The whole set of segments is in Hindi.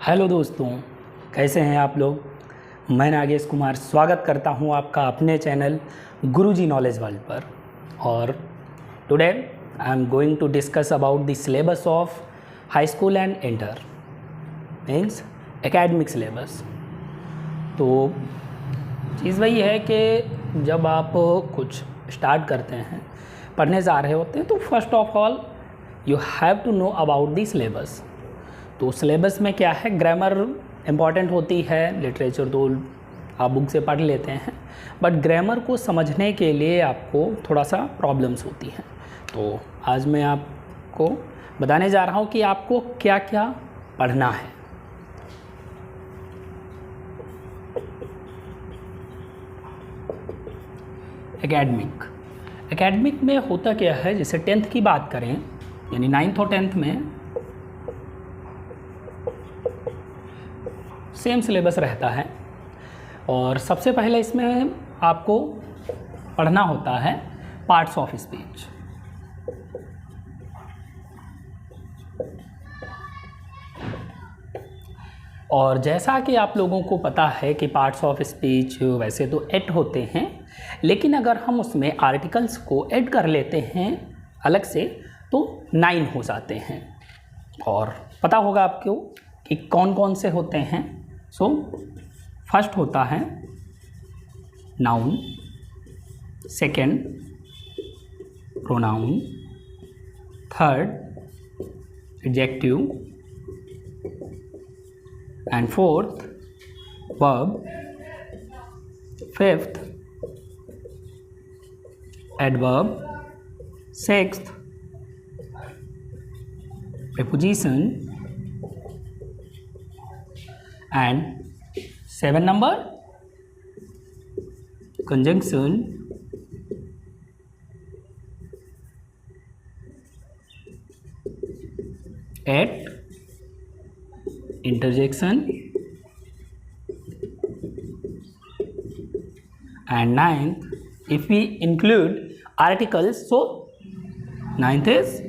हेलो दोस्तों, कैसे हैं आप लोग। मैं नागेश कुमार स्वागत करता हूं आपका अपने चैनल गुरुजी नॉलेज वर्ल्ड पर। और today I am going to discuss about the syllabus of high school and inter means academic syllabus. तो चीज़ वही है कि जब आप कुछ स्टार्ट करते हैं, पढ़ने जा रहे होते हैं, तो first of all you have to know about the syllabus. तो सिलेबस में क्या है, ग्रामर इम्पॉर्टेंट होती है, लिटरेचर तो आप बुक से पढ़ लेते हैं, बट ग्रामर को समझने के लिए आपको थोड़ा सा प्रॉब्लम्स होती हैं। तो आज मैं आपको बताने जा रहा हूँ कि आपको क्या क्या पढ़ना है। एकेडमिक में होता क्या है, जैसे 10th की बात करें, यानी 9th और 10th में सेम सिलेबस रहता है। और सबसे पहले इसमें आपको पढ़ना होता है पार्ट्स ऑफ स्पीच। और जैसा कि आप लोगों को पता है कि पार्ट्स ऑफ स्पीच वैसे तो 8 होते हैं, लेकिन अगर हम उसमें आर्टिकल्स को ऐड कर लेते हैं अलग से तो 9 हो जाते हैं। और पता होगा आपको कि कौन कौन से होते हैं। सो फर्स्ट होता है noun, second pronoun, third adjective and fourth verb, fifth adverb, sixth preposition and 7 number conjunction, 8 interjection and 9th if we include articles, so 9th is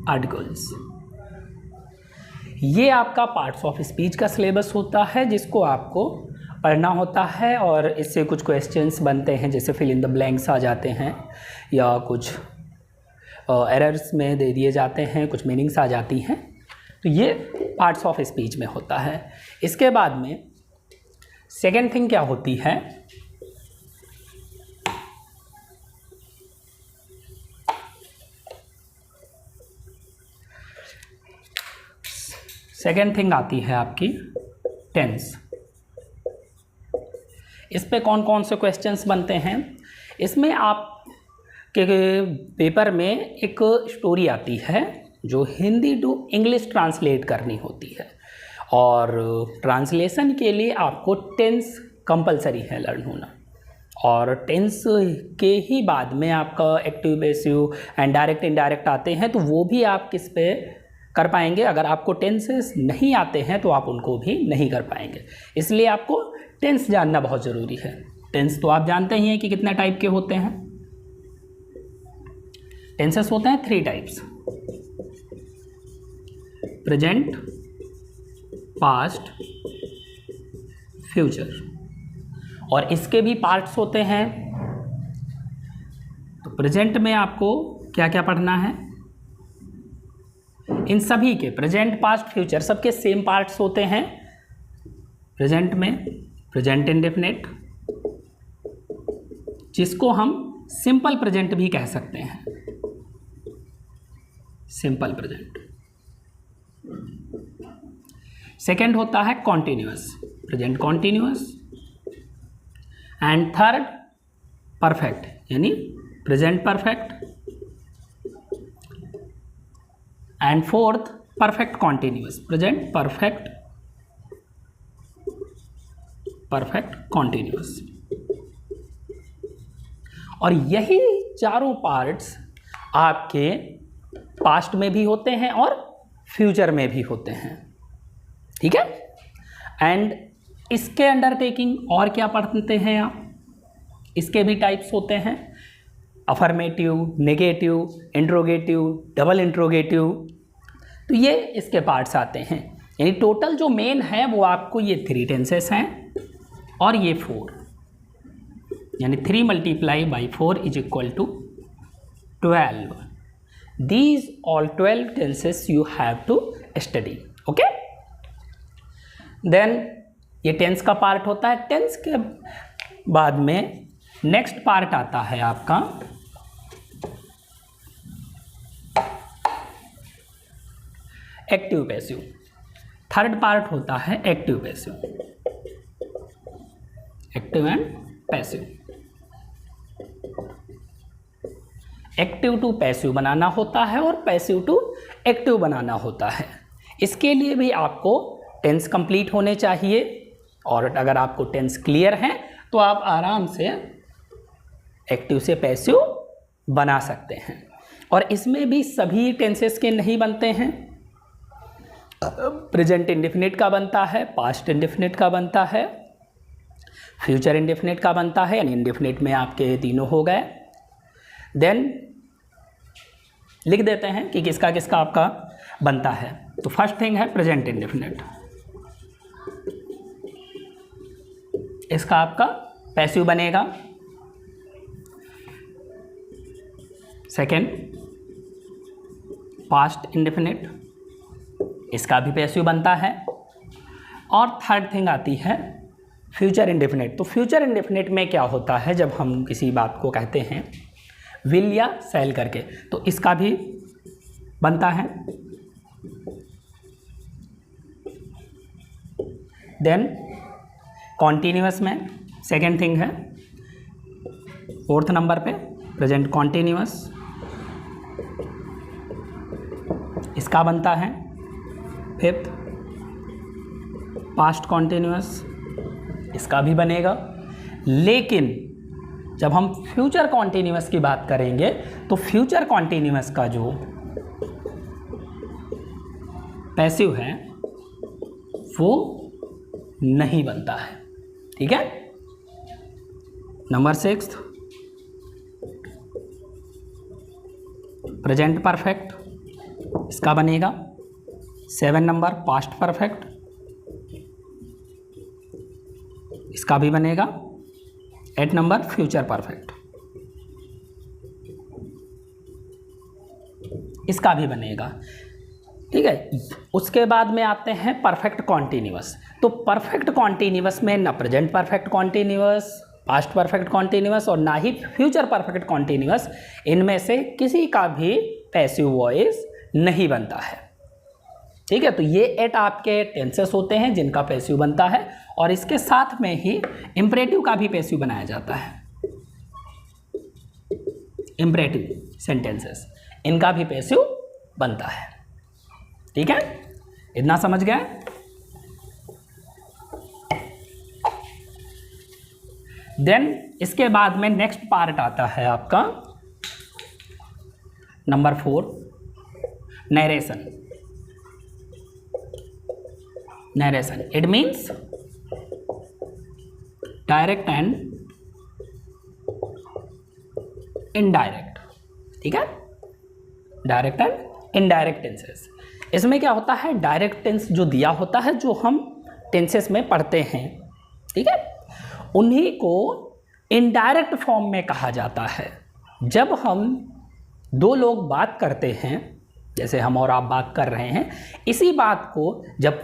articles. ये आपका पार्ट्स ऑफ स्पीच का सिलेबस होता है जिसको आपको पढ़ना होता है। और इससे कुछ क्वेश्चंस बनते हैं, जैसे फिल इन द ब्लैंक्स आ जाते हैं या कुछ एरर्स में दे दिए जाते हैं, कुछ मीनिंग्स आ जाती हैं। तो ये पार्ट्स ऑफ स्पीच में होता है। इसके बाद में सेकेंड थिंग क्या होती है, सेकेंड थिंग आती है आपकी टेंस। इस पे कौन कौन से क्वेश्चंस बनते हैं। इसमें आप के पेपर में एक स्टोरी आती है जो हिंदी टू इंग्लिश ट्रांसलेट करनी होती है। और ट्रांसलेशन के लिए आपको टेंस कंपलसरी है लर्न होना। और टेंस के ही बाद में आपका active, passive and direct, indirect आते हैं, तो वो भी आप किस पे कर पाएंगे। अगर आपको टेंसेस नहीं आते हैं तो आप उनको भी नहीं कर पाएंगे। इसलिए आपको टेंस जानना बहुत ज़रूरी है। टेंस तो आप जानते ही हैं कि कितने टाइप के होते हैं। टेंसेस होते हैं 3 टाइप्स, प्रेजेंट, पास्ट, फ्यूचर। और इसके भी पार्ट्स होते हैं। तो प्रेजेंट में आपको क्या क्या पढ़ना है, इन सभी के प्रेजेंट, पास्ट, फ्यूचर सबके सेम पार्ट्स होते हैं। प्रेजेंट में प्रेजेंट इंडेफिनिट, जिसको हम सिंपल प्रेजेंट भी कह सकते हैं, सिंपल प्रेजेंट। सेकंड होता है continuous, present continuous. And third perfect, यानी present perfect. And fourth perfect continuous, present perfect, perfect continuous. और यही चारों पार्ट्स आपके पास्ट में भी होते हैं और फ्यूचर में भी होते हैं। ठीक है। एंड इसके अंडरटेकिंग और क्या पढ़ते हैं आप, इसके भी टाइप्स होते हैं, affirmative, negative, interrogative, double interrogative, तो ये इसके पार्ट्स आते हैं, यानी टोटल जो मेन है वो आपको ये 3 टेंसेस हैं और ये 4, यानी 3 × 4 = 12. These all 12 tenses you have to study. Okay? Then ये टेंस का पार्ट होता है. टेंस के बाद में नेक्स्ट पार्ट आता है आपका एक्टिव पैसिव. थर्ड पार्ट होता है active passive, active and passive. Active to passive बनाना होता है और पैसिव टू एक्टिव बनाना होता है. इसके लिए भी आपको टेंस कंप्लीट होने चाहिए, और अगर आपको टेंस क्लियर हैं तो आप आराम से एक्टिव से पैसिव बना सकते हैं. और इसमें भी सभी टेंसेस के नहीं बनते हैं. प्रेजेंट इंडेफिनिट का बनता है, पास्ट इंडेफिनिट का बनता है, फ्यूचर इंडेफिनिट का बनता है, यानी इंडेफिनिट में आपके तीनों हो गए. देन लिख देते हैं कि किसका किसका आपका बनता है. तो फर्स्ट थिंग है प्रेजेंट इंडेफिनिट, इसका आपका पैसिव बनेगा. सेकेंड पास्ट इंडेफिनिट, इसका भी पैसिव बनता है. और थर्ड थिंग आती है फ्यूचर इंडेफिनिट. तो फ्यूचर इंडेफिनिट में क्या होता है, जब हम किसी बात को कहते हैं विल या सेल करके, तो इसका भी बनता है. देन कॉन्टीन्यूअस में सेकेंड थिंग है, फोर्थ नंबर पे प्रेजेंट कॉन्टीन्यूअस, इसका बनता है. फिफ्थ पास्ट कॉन्टीन्यूअस, इसका भी बनेगा. लेकिन जब हम फ्यूचर कॉन्टीन्यूअस की बात करेंगे तो फ्यूचर कॉन्टीन्यूअस का जो पैसिव है वो नहीं बनता है. ठीक है. नंबर 6 प्रेजेंट परफेक्ट, इसका बनेगा. 7 नंबर पास्ट परफेक्ट, इसका भी बनेगा. 8 नंबर फ्यूचर परफेक्ट, इसका भी बनेगा. ठीक है. उसके बाद में आते हैं परफेक्ट कॉन्टीन्यूअस. तो परफेक्ट कॉन्टीन्यूअस में ना present perfect continuous, past perfect continuous और ना ही फ्यूचर परफेक्ट कॉन्टीन्यूअस, इनमें से किसी का भी पैसिव वॉइस नहीं बनता है. ठीक है. तो ये 8 आपके टेंसेस होते हैं जिनका पैसिव बनता है, और इसके साथ में ही इम्परेटिव का भी पैसिव बनाया जाता है. इम्परेटिव सेंटेंसेस, इनका भी पैसिव बनता है. ठीक है. इतना समझ गए. देन इसके बाद में नेक्स्ट पार्ट आता है आपका number 4 narration. Narration it means direct and indirect. ठीक है. Direct and indirect tenses. इसमें क्या होता है, डायरेक्ट टेंस जो दिया होता है, जो हम टेंसेस में पढ़ते हैं, ठीक है, उन्हीं को इनडायरेक्ट फॉर्म में कहा जाता है. जब हम दो लोग बात करते हैं, जैसे हम और आप बात कर रहे हैं, इसी बात को जब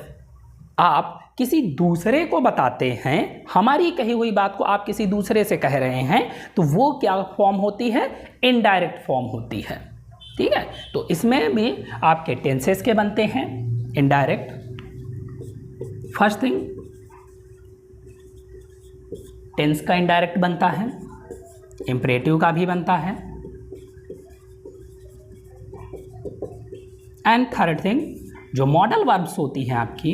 आप किसी दूसरे को बताते हैं, हमारी कही हुई बात को आप किसी दूसरे से कह रहे हैं, तो वो क्या फॉर्म होती है, इनडायरेक्ट फॉर्म होती है. ठीक है. तो इसमें भी आपके टेंसेस के बनते हैं इनडायरेक्ट. फर्स्ट थिंग टेंस का इनडायरेक्ट बनता है, इम्परेटिव का भी बनता है. एंड थर्ड थिंग जो मॉडल वर्ब्स होती हैं आपकी,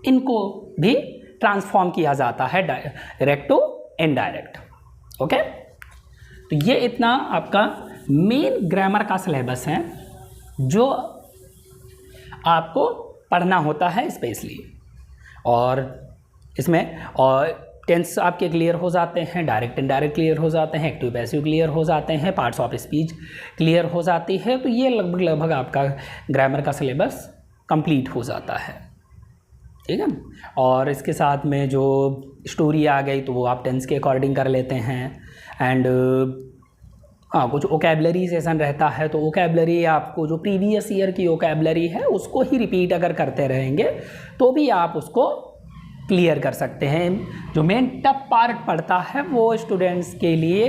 इनको भी ट्रांसफॉर्म किया जाता है डायरेक्ट टू इनडायरेक्ट. ओके. तो ये इतना आपका मेन ग्रामर का सिलेबस है जो आपको पढ़ना होता है स्पेशली. और इसमें और टेंस आपके क्लियर हो जाते हैं, डायरेक्ट इनडायरेक्ट क्लियर हो जाते हैं, एक्टिव पैसिव क्लियर हो जाते हैं, पार्ट्स ऑफ स्पीच क्लियर हो जाती है। तो ये लगभग आपका ग्रामर का सिलेबस कंप्लीट हो जाता है, ठीक है। और इसके साथ में जो स्टोरी आ गई तो वो आप टेंस के अकॉर्डिंग कर लेते हैं। एंड हाँ, कुछ ओकेबलरी सेशन रहता है, तो ओकेबलरी आपको जो प्रीवियस ईयर की ओकेबलरी है उसको ही रिपीट अगर करते रहेंगे तो भी आप उसको क्लियर कर सकते हैं। जो मेन टफ पार्ट पड़ता है वो स्टूडेंट्स के लिए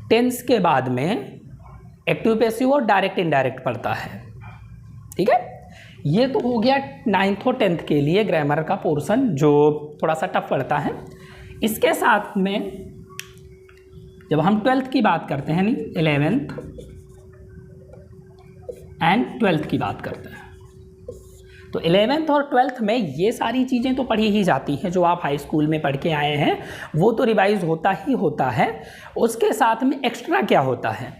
टेंस के बाद में एक्टिव पैसिव और डायरेक्ट इनडायरेक्ट पड़ता है, ठीक है। ये तो हो गया 9th और 10th के लिए ग्रामर का पोर्शन जो थोड़ा सा टफ पड़ता है। इसके साथ में जब हम 12th की बात करते हैं, नहीं 11th एंड 12th की बात करते हैं, तो 11th और 12th में ये सारी चीज़ें तो पढ़ी ही जाती हैं जो आप हाई स्कूल में पढ़ के आए हैं, वो तो रिवाइज होता ही होता है। उसके साथ में एक्स्ट्रा क्या होता है,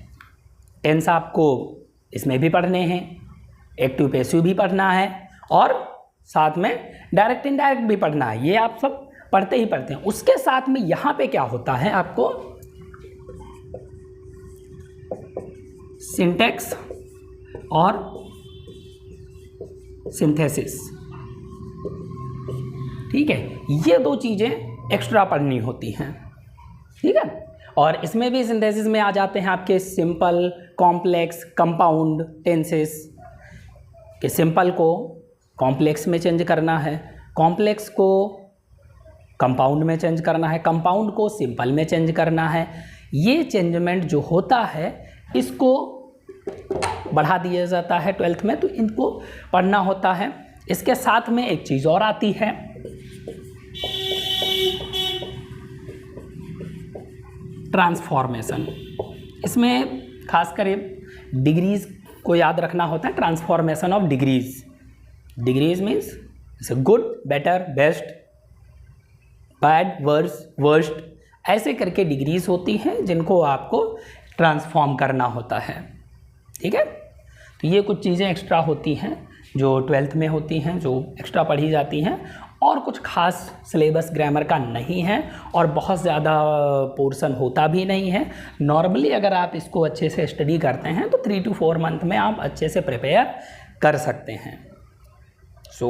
टेंस आपको इसमें भी पढ़ने हैं, एक्टिव पैसिव भी पढ़ना है और साथ में डायरेक्ट इनडायरेक्ट भी पढ़ना है, ये आप सब पढ़ते ही पढ़ते हैं। उसके साथ में यहाँ पे क्या होता है, आपको सिंटैक्स और सिंथेसिस, ठीक है, ये दो चीज़ें एक्स्ट्रा पढ़नी होती हैं, ठीक है। और इसमें भी सिंथेसिस में आ जाते हैं आपके सिंपल, कॉम्प्लेक्स, कंपाउंड टेंसेस कि सिंपल को कॉम्प्लेक्स में चेंज करना है, कॉम्प्लेक्स को कंपाउंड में चेंज करना है, कंपाउंड को सिंपल में चेंज करना है। ये चेंजमेंट जो होता है इसको बढ़ा दिया जाता है 12th में, तो इनको पढ़ना होता है। इसके साथ में एक चीज़ और आती है, ट्रांसफॉर्मेशन। इसमें खासकर डिग्रीज को याद रखना होता है, transformation of degrees. Degrees means good, better, best, bad, worse, worst, ऐसे करके डिग्रीज होती हैं जिनको आपको ट्रांसफॉर्म करना होता है, ठीक है। तो ये कुछ चीज़ें एक्स्ट्रा होती हैं जो 12th में होती हैं, जो एक्स्ट्रा पढ़ी जाती हैं, और कुछ खास सिलेबस ग्रामर का नहीं है और बहुत ज़्यादा पोर्शन होता भी नहीं है। नॉर्मली अगर आप इसको अच्छे से स्टडी करते हैं तो 3 to 4 मंथ में आप अच्छे से प्रिपेयर कर सकते हैं। सो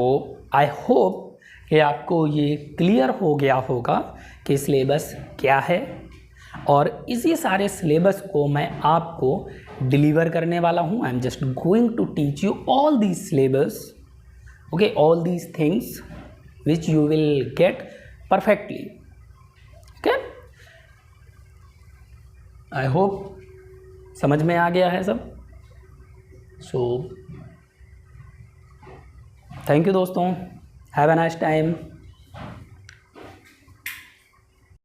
आई होप कि आपको ये क्लियर हो गया होगा कि सिलेबस क्या है, और इसी सारे सिलेबस को मैं आपको डिलीवर करने वाला हूँ। I am just going to teach you all these syllabus, okay, all these things which you will get perfectly, okay? I hope समझ में आ गया है सब। So thank you दोस्तों, have a nice time।